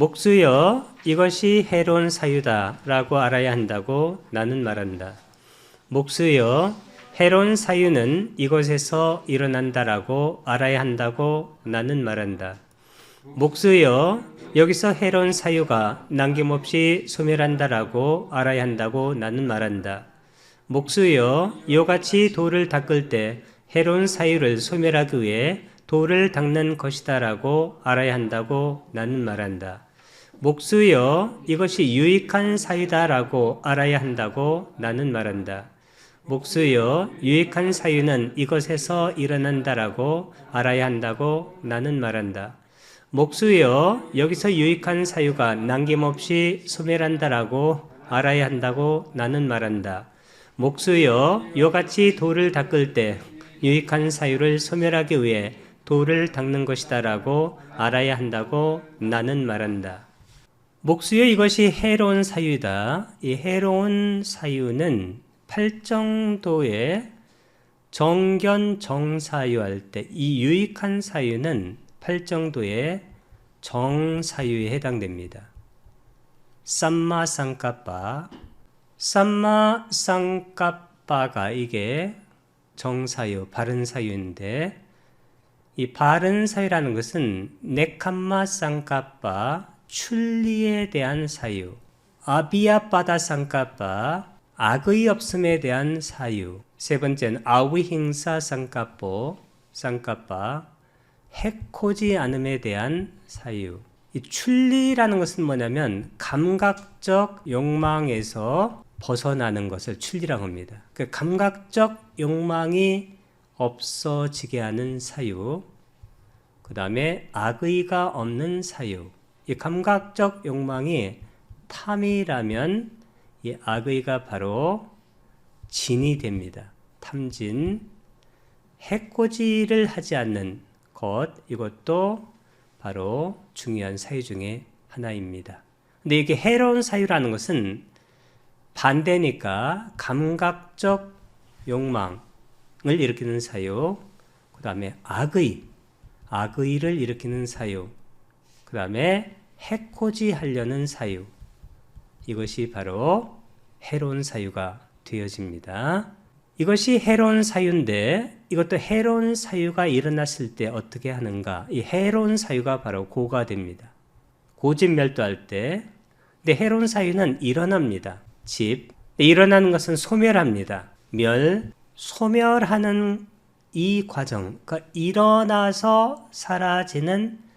목수여, 이것이 해로운 사유다 라고 알아야 한다고 나는 말한다. 목수여, 해로운 사유는 이것에서 일어난다라고 알아야 한다고 나는 말한다. 목수여, 여기서 해로운 사유가 남김없이 소멸한다라고 알아야 한다고 나는 말한다. 목수여, 이와 같이 돌을 닦을 때 해로운 사유를 소멸하기 위해 돌을 닦는 것이다라고 알아야 한다고 나는 말한다. 목수여, 이것이 유익한 사유다라고 알아야 한다고 나는 말한다. 목수여, 유익한 사유는 이것에서 일어난다라고 알아야 한다고 나는 말한다. 목수여, 여기서 유익한 사유가 남김없이 소멸한다라고 알아야 한다고 나는 말한다. 목수여, 이같이 돌을 닦을 때 유익한 사유를 소멸하기 위해 돌을 닦는 것이다라고 알아야 한다고 나는 말한다. 목수여, 이것이 해로운 사유다. 이 해로운 사유는 팔정도의 정견 정사유 할 때 이 유익한 사유는 팔정도의 정사유에 해당됩니다. 삼마 쌍까빠, 삼마 쌍까빠가 이게 정사유, 바른 사유인데 이 바른 사유라는 것은 네캄마 쌍까빠, 출리에 대한 사유, 아비아빠다 쌍까빠, 악의 없음에 대한 사유, 세 번째는 아위행사 쌍까뽀, 쌍까빠, 해코지 않음에 대한 사유. 이 출리라는 것은 뭐냐면 감각적 욕망에서 벗어나는 것을 출리라고 합니다. 그 감각적 욕망이 없어지게 하는 사유, 그 다음에 악의가 없는 사유. 이 감각적 욕망이 탐이라면 이 악의가 바로 진이 됩니다. 탐진. 해코지를 하지 않는 것, 이것도 바로 중요한 사유 중에 하나입니다. 근데 이게 해로운 사유라는 것은 반대니까 감각적 욕망을 일으키는 사유, 그 다음에 악의를 일으키는 사유, 그 다음에 해코지 하려는 사유, 이것이 바로 해로운 사유가 되어집니다. 이것이 해로운 사유인데 이것도 해로운 사유가 일어났을 때 어떻게 하는가? 이 해로운 사유가 바로 고가 됩니다. 고집멸도할 때. 근데 해로운 사유는 일어납니다. 일어나는 것은 소멸합니다. 소멸하는 이 과정, 그러니까 일어나서 사라지는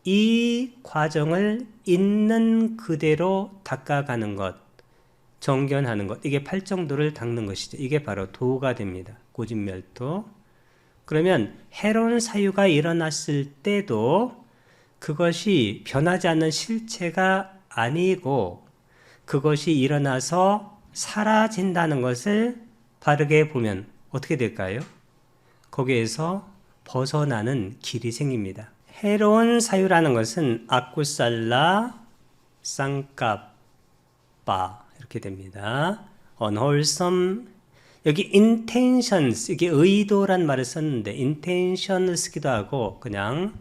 이 과정을 있는 그대로 닦아가는 것, 정견하는 것, 이게 팔정도를 닦는 것이죠. 이게 바로 도가 됩니다. 고집멸도. 그러면 해로운 사유가 일어났을 때도 그것이 변하지 않는 실체가 아니고 그것이 일어나서 사라진다는 것을 바르게 보면 어떻게 될까요? 거기에서 벗어나는 길이 생깁니다. 해로운 사유라는 것은 아쿠살라 쌍까빠 이렇게 됩니다. unwholesome, 여기 intentions, 이게 의도란 말을 썼는데 intention을 쓰기도 하고 그냥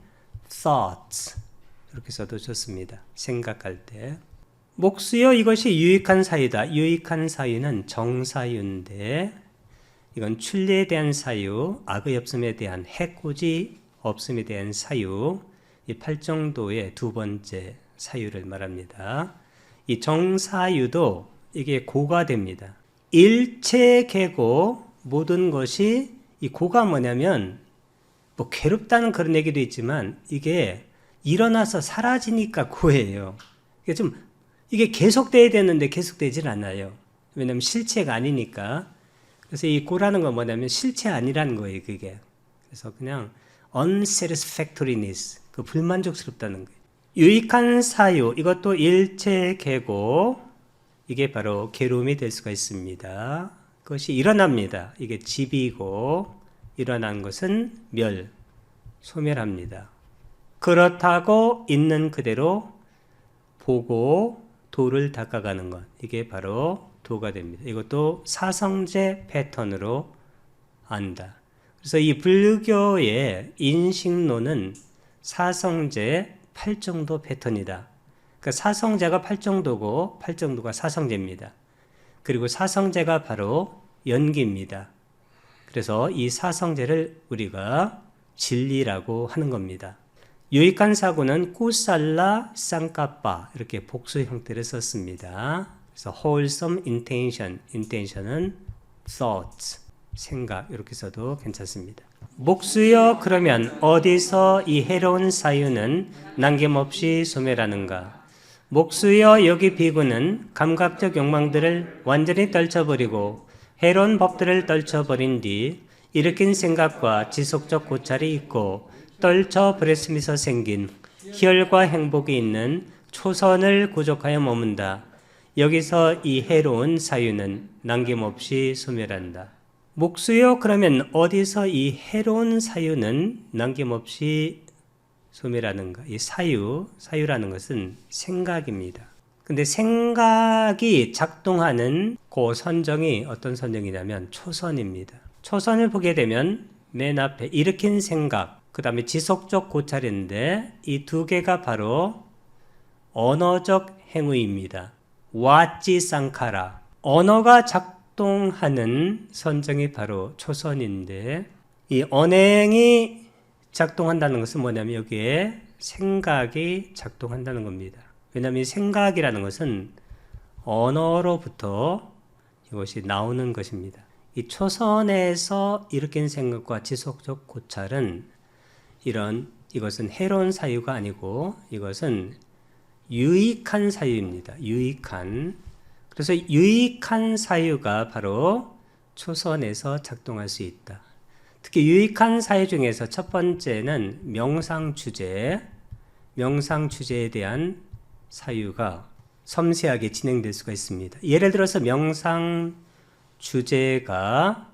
thoughts 이렇게 써도 좋습니다. 생각할 때. 목수여, 이것이 유익한 사유다. 유익한 사유는 정사유인데 이건 출리에 대한 사유, 악의 없음에 대한 해코지 없음에 대한 사유, 이 팔정도의 두 번째 사유를 말합니다. 이 정사유도 이게 고가 됩니다. 일체계고 모든 것이, 이 고가 뭐냐면 뭐 괴롭다는 그런 얘기도 있지만 이게 일어나서 사라지니까 고예요. 이게 계속돼야 되는데 계속되질 않아요. 왜냐하면 실체가 아니니까. 그래서 이 고라는 건 뭐냐면 실체 아니라는 거예요, 그게. 그래서 그냥 unsatisfactoriness, 그 불만족스럽다는 거예요. 유익한 사유, 이것도 일체계고 이게 바로 괴로움이 될 수가 있습니다. 그것이 일어납니다. 이게 집이고 일어난 것은 소멸합니다. 그렇다고 있는 그대로 보고 도를 닦아가는 것, 이게 바로 도가 됩니다. 이것도 사성제 패턴으로 안다. 그래서 이 불교의 인식론은 사성제 8정도 패턴이다. 그러니까 사성제가 팔정도고 팔정도가 사성제입니다. 그리고 사성제가 바로 연기입니다. 그래서 이 사성제를 우리가 진리라고 하는 겁니다. 유익한 사고는 꾸살라 쌍까빠 이렇게 복수 형태를 썼습니다. 그래서 wholesome intention, intention은 thoughts, 생각 이렇게 써도 괜찮습니다. 목수여 그러면 어디서 이 해로운 사유는 남김없이 소멸하는가? 목수여 여기 비구는 감각적 욕망들을 완전히 떨쳐버리고 해로운 법들을 떨쳐버린 뒤 일으킨 생각과 지속적 고찰이 있고 떨쳐버렸으면서 생긴 희열과 행복이 있는 초선을 구족하여 머문다. 여기서 이 해로운 사유는 남김없이 소멸한다. 목수여 그러면 어디서 이 해로운 사유는 남김없이 소멸하는가? 이 사유라는 것은 생각입니다. 근데 생각이 작동하는 그 선정이 어떤 선정이냐면 초선입니다. 초선을 보게 되면 맨 앞에 일으킨 생각, 그 다음에 지속적 고찰인데 이 두 개가 바로 언어적 행위입니다. 와찌 쌍카라. 언어가 작동하는 선정이 바로 초선인데 이 언행이 작동한다는 것은 뭐냐면 여기에 생각이 작동한다는 겁니다. 왜냐하면 이 생각이라는 것은 언어로부터 이것이 나오는 것입니다. 이 초선에서 일으킨 생각과 지속적 고찰은 이것은 해로운 사유가 아니고 이것은 유익한 사유입니다. 유익한. 그래서 유익한 사유가 바로 초선에서 작동할 수 있다. 특히 유익한 사유 중에서 첫 번째는 명상주제에 대한 사유가 섬세하게 진행될 수가 있습니다. 예를 들어서 명상 주제가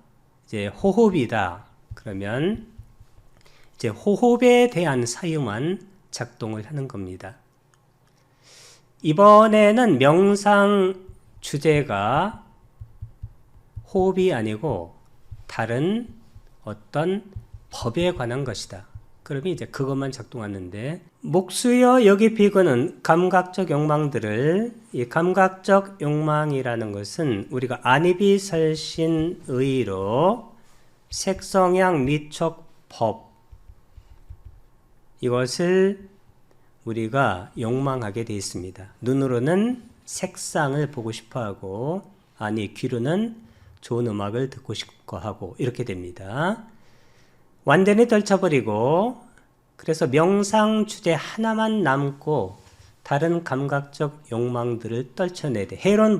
이제 호흡이다. 그러면 이제 호흡에 대한 사유만 작동을 하는 겁니다. 이번에는 명상 주제가 호흡이 아니고 다른 어떤 법에 관한 것이다. 그러면 이제 그것만 작동하는데 목수여 여기 비거는 감각적 욕망들을 이 감각적 욕망이라는 것은 우리가 안이비설신의로 색성향 미촉 법 이것을 우리가 욕망하게 되어 있습니다. 눈으로는 색상을 보고 싶어하고 귀로는 좋은 음악을 듣고 싶고 하고 이렇게 됩니다. 완전히 떨쳐버리고 그래서 명상 주제 하나만 남고 다른 감각적 욕망들을 떨쳐내야 돼. 해로운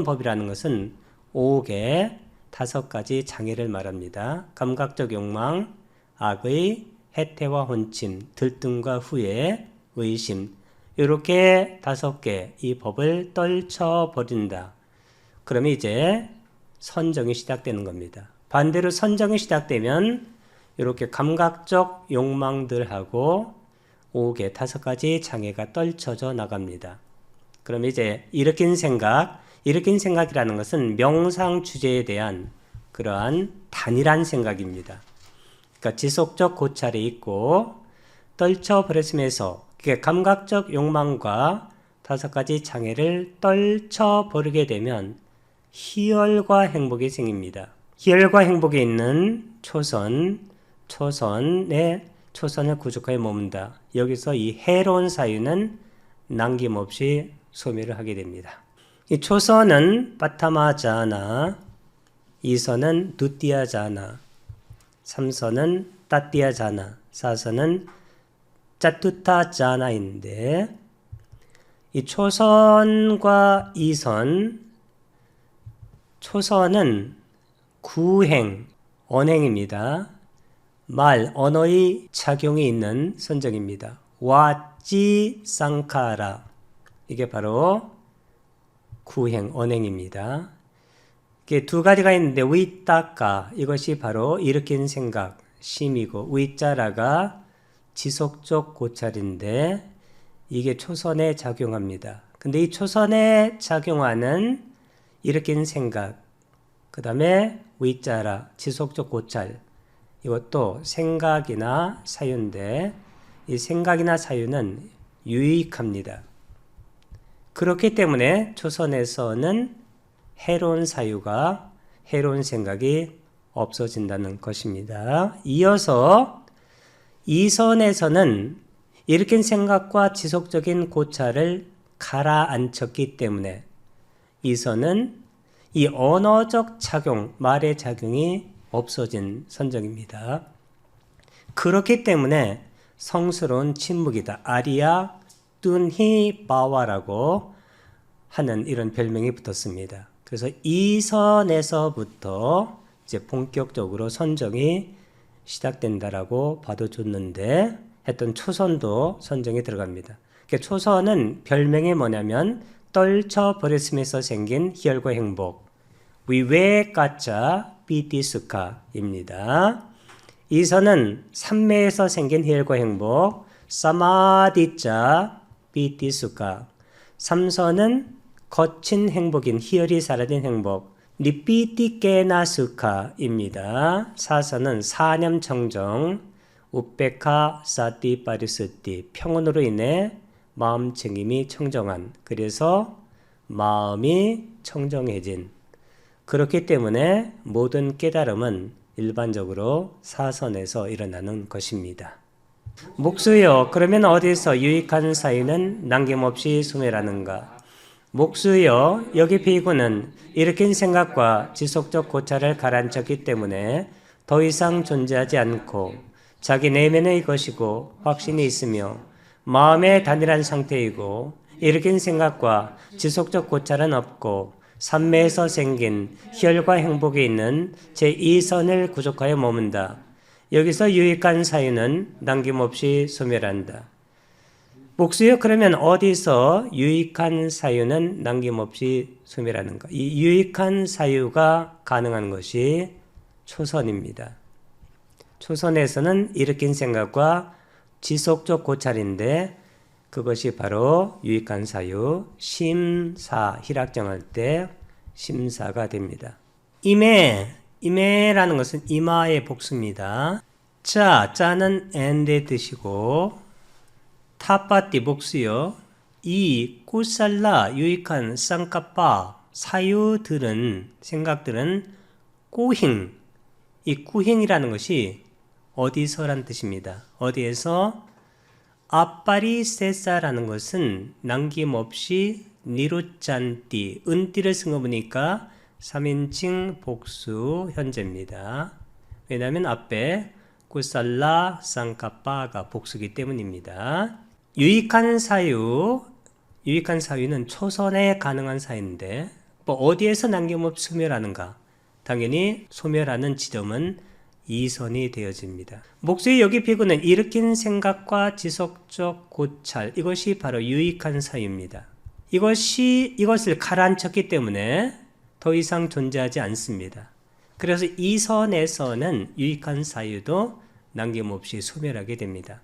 법이라는 것은 5개 5가지 장애를 말합니다. 감각적 욕망, 악의, 해태와 혼침, 들뜸과 후회, 의심 이렇게 5개 이 법을 떨쳐버린다. 그러면 이제 선정이 시작되는 겁니다. 반대로 선정이 시작되면 이렇게 감각적 욕망들하고 5개 5가지 장애가 떨쳐져 나갑니다. 그럼 이제 일으킨 생각이라는 것은 명상 주제에 대한 그러한 단일한 생각입니다. 그러니까 지속적 고찰이 있고 떨쳐버렸으면서 감각적 욕망과 5가지 장애를 떨쳐버리게 되면 희열과 행복이 생깁니다. 희열과 행복이 있는 초선을 구족하여 머문다. 여기서 이 해로운 사유는 남김없이 소멸을 하게 됩니다. 이 초선은 빠타마자나, 2선은 두띠아자나, 3선은 따띠아자나, 4선은 짜뚜타자나인데 이 초선과 2선, 초선은 구행, 언행입니다. 언어의 작용이 있는 선정입니다. 와찌 쌍카라 이게 바로 구행, 언행입니다. 이게 두 가지가 있는데 위따까 이것이 바로 일으킨 생각, 심이고 위짜라가 지속적 고찰인데 이게 초선에 작용합니다. 근데 이 초선에 작용하는 일으킨 생각, 그 다음에 위짜라, 지속적 고찰 이것도 생각이나 사유인데 이 생각이나 사유는 유익합니다. 그렇기 때문에 초선에서는 해로운 사유가, 해로운 생각이 없어진다는 것입니다. 이어서 이선에서는 일으킨 생각과 지속적인 고찰을 가라앉혔기 때문에 이선은 이 언어적 작용, 말의 작용이 없어진 선정입니다. 그렇기 때문에 성스러운 침묵이다. 아리아 뚠히 바와라고 하는 이런 별명이 붙었습니다. 그래서 이선에서부터 이제 본격적으로 선정이 시작된다라고 봐도 좋는데 했던 초선도 선정이 들어갑니다. 그러니까 초선은 별명이 뭐냐면 떨쳐버렸음에서 생긴 희열과 행복, 위외까짜 비티스카입니다. 이선은 삼매에서 생긴 희열과 행복, 사마디자 비티스카. 삼선은 거친 행복인 희열이 사라진 행복, 니피티케나스카입니다. 사선은 사념청정, 우페카 사티 파리스티. 평온으로 인해 마음 챙김이 청정한, 그래서 마음이 청정해진. 그렇기 때문에 모든 깨달음은 일반적으로 사선에서 일어나는 것입니다. 목수여, 그러면 어디서 유익한 사유는 남김없이 소멸하는가? 목수여, 여기 비구는 일으킨 생각과 지속적 고찰을 가라앉혔기 때문에 더 이상 존재하지 않고 자기 내면의 것이고 확신이 있으며 마음의 단일한 상태이고 일으킨 생각과 지속적 고찰은 없고 삼매에서 생긴 희열과 행복이 있는 제2선을 구족하여 머문다. 여기서 유익한 사유는 남김없이 소멸한다. 목수여, 그러면 어디서 유익한 사유는 남김없이 소멸하는가? 이 유익한 사유가 가능한 것이 초선입니다. 초선에서는 일으킨 생각과 지속적 고찰인데 그것이 바로 유익한 사유, 심사, 희락정할 때 심사가 됩니다. 임해라는 것은 이마의 복수입니다. 짜는 엔데 뜻이고 타빠띠 목수요. 이 꾸살라 유익한 쌍까빠 사유들은, 생각들은 꾸힝, 이 꾸힝이라는 것이 어디서란 뜻입니다. 어디에서? 앞발이 세사라는 것은 남김없이 니루짠띠, 은띠를 승어보니까 3인칭 복수 현재입니다. 왜냐하면 앞에 꾸살라 쌍까빠가 복수기 때문입니다. 유익한 사유는 초선에 가능한 사유인데 어디에서 남김없이 소멸하는가? 당연히 소멸하는 지점은 이선이 되어집니다. 목수의 여기 비구는 일으킨 생각과 지속적 고찰, 이것이 바로 유익한 사유입니다. 이것을 가라앉혔기 때문에 더 이상 존재하지 않습니다. 그래서 이선에서는 유익한 사유도 남김없이 소멸하게 됩니다.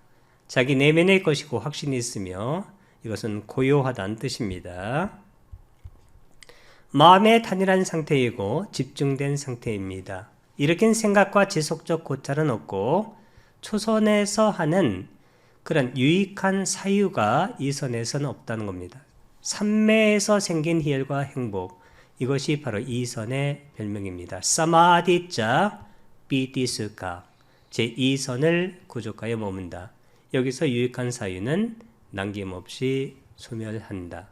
자기 내면의 것이고 확신이 있으며 이것은 고요하다는 뜻입니다. 마음의 단일한 상태이고 집중된 상태입니다. 일으킨 생각과 지속적 고찰은 없고 초선에서 하는 그런 유익한 사유가 이선에서는 없다는 겁니다. 삼매에서 생긴 희열과 행복, 이것이 바로 이선의 별명입니다. 사마디자 비티스카, 제2선을 구족하여 머문다. 여기서 유익한 사유는 남김없이 소멸한다.